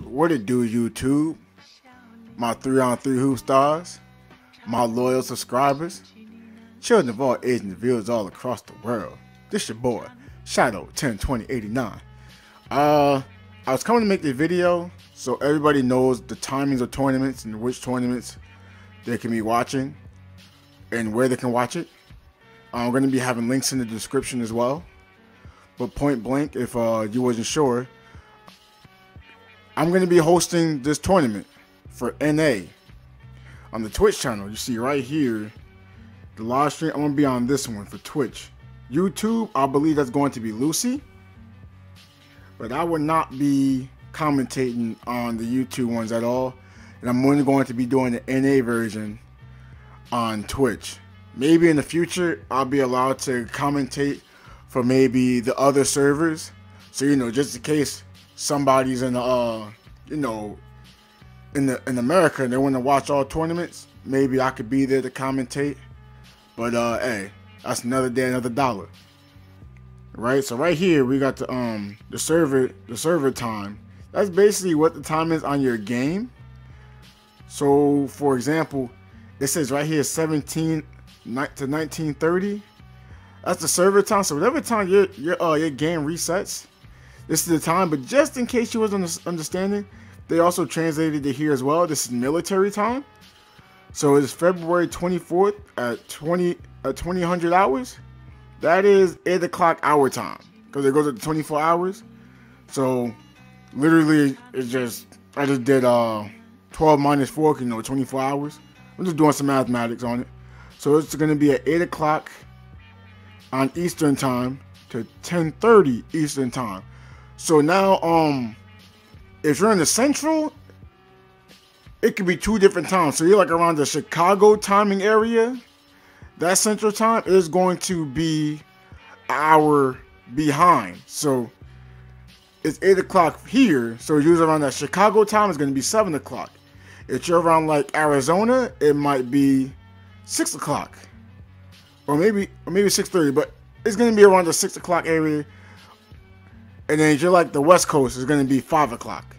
What it do, YouTube? My 3on3 hoop stars, my loyal subscribers, children of all ages and viewers all across the world. This your boy, Shadow 102089. I was coming to make this video so everybody knows the timings of tournaments and which tournaments they can be watching and where they can watch it. I'm going to be having links in the description as well. But point blank, if you wasn't sure, I'm going to be hosting this tournament for NA on the Twitch channel. You see right here, the live stream. I'm going to be on this one for Twitch. YouTube, I believe that's going to be Lucy. But I will not be commentating on the YouTube ones at all. And I'm only going to be doing the NA version on Twitch. Maybe in the future, I'll be allowed to commentate for maybe the other servers. So, just in case somebody's in in America and they want to watch all tournaments, maybe I could be there to commentate. But hey, that's another day, another dollar. Right? So right here we got the server time. That's basically what the time is on your game. So for example, it says right here 17 to 1930. That's the server time. So whatever time your game resets, this is the time. But just in case you wasn't understanding, they also translated it here as well. This is military time. So it's February 24th at 2000 hours. That is 8 o'clock our time because it goes up to 24 hours. So literally, I just did 12 minus 4, 24 hours. I'm just doing some mathematics on it. So it's going to be at 8 o'clock on Eastern time to 10:30 Eastern time. So now, if you're in the Central, it could be 2 different times. So you're like around the Chicago timing area. That Central time is going to be an hour behind. So it's 8 o'clock here. So usually around that Chicago time is going to be 7 o'clock. If you're around like Arizona, it might be 6 o'clock. Or maybe 6:30. But it's going to be around the 6 o'clock area. And then if you're like the West Coast, it's going to be 5 o'clock.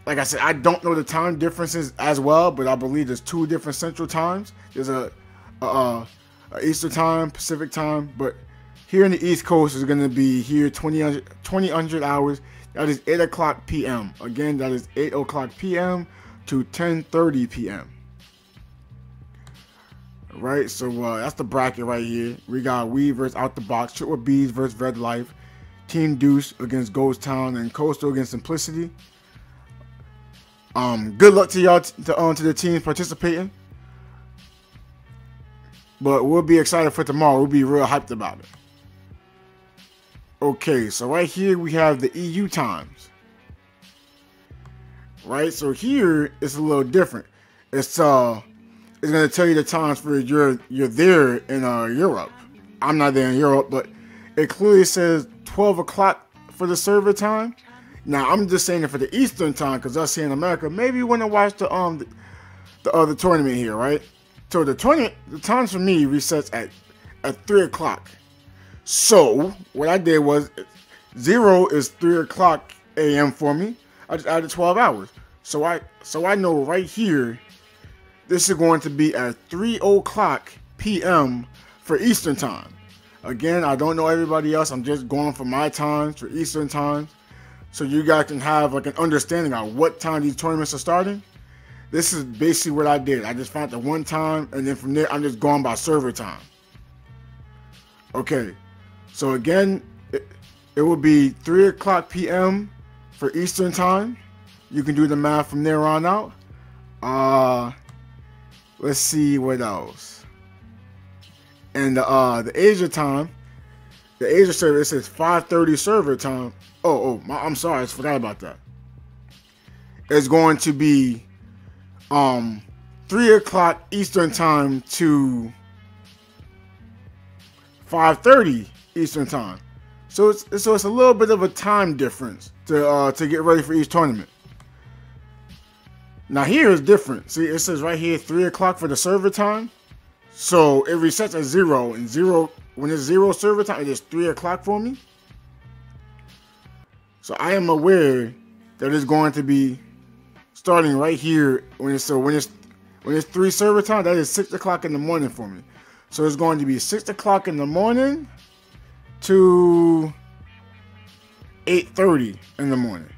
Like I said, I don't know the time differences as well, but I believe there's 2 different central times. There's a Eastern time, Pacific time, but here in the East Coast is going to be here 2000 hours. That is 8 o'clock p.m. Again, that is 8 o'clock p.m. to 10:30 p.m. Right, so that's the bracket right here. We got We versus Out the Box, Triple B's versus Red Life, Team Deuce against Ghost Town, and Coastal against Simplicity. Good luck to y'all to the teams participating. But we'll be excited for tomorrow. We'll be real hyped about it. Okay, so right here we have the EU times. Right, so here it's a little different. It's going to tell you the times for you're there in Europe. I'm not there in Europe, but it clearly says 12 o'clock for the server time. Now I'm just saying it for the Eastern time because us here in America, maybe you want to watch the other tournament here, right? So the times for me resets at 3 o'clock. So what I did was 0 is 3 o'clock a.m. for me. I just added 12 hours. So I know right here this is going to be at 3 o'clock p.m. for Eastern time. Again, I don't know everybody else. I'm just going for my times for Eastern times. So you guys can have like an understanding of what time these tournaments are starting. This is basically what I did. I just found the one time, and then from there, I'm just going by server time. Okay, so again, it will be 3 o'clock p.m. for Eastern time. You can do the math from there on out. Let's see what else. And the Asia time, the Asia server, it says 5:30 server time. I'm sorry, I forgot about that. It's going to be 3 o'clock Eastern time to 5:30 Eastern time. So it's a little bit of a time difference to get ready for each tournament. Now here is different. See, it says right here 3 o'clock for the server time. So it resets at 0, and when it's 0 server time, it is 3 o'clock for me. So I am aware that it's going to be starting right here when it's 3 server time. That is 6 o'clock in the morning for me. So it's going to be 6 o'clock in the morning to 8:30 in the morning.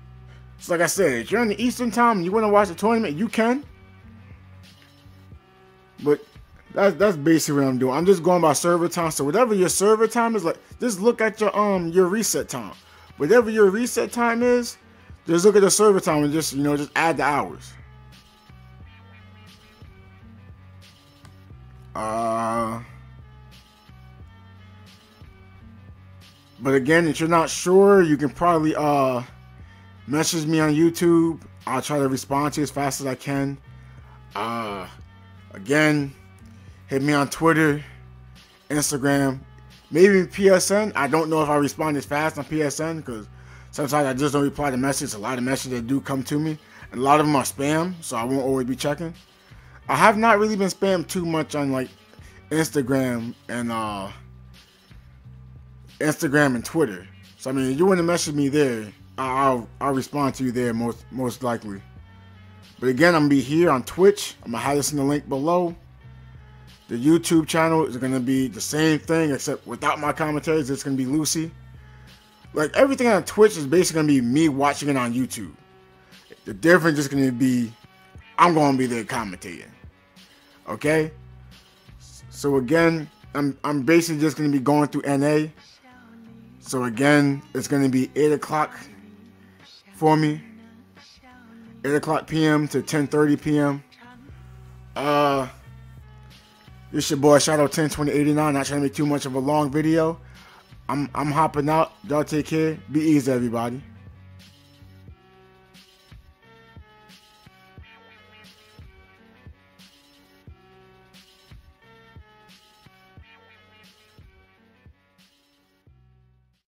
So like I said, if you're in the Eastern time and you want to watch the tournament, you can. But that's basically what I'm doing. I'm just going by server time. So whatever your server time is, like, just look at your reset time. Whatever your reset time is, just look at the server time and just add the hours. But again, if you're not sure, you can probably message me on YouTube. I'll try to respond to you as fast as I can. Again, hit me on Twitter, Instagram, maybe PSN. I don't know if I respond as fast on PSN because sometimes I just don't reply to messages. A lot of messages that do come to me, and a lot of them are spam, so I won't always be checking. I have not really been spammed too much on like Instagram and Twitter. So I mean, if you want to message me there, I'll respond to you there most likely. But again, I'm gonna be here on Twitch. I'm gonna have this in the link below. The YouTube channel is gonna be the same thing except without my commentaries. It's gonna be Lucy. Like everything on Twitch is basically gonna be me watching it on YouTube. The difference is gonna be I'm gonna be there commentating. Okay. So again, I'm basically just gonna be going through NA. So again, it's gonna be 8 o'clock for me. 8 o'clock p.m. to 10:30 p.m. This your boy Shadow 102089. Not trying to make too much of a long video. I'm hopping out. Y'all take care. Be easy, everybody.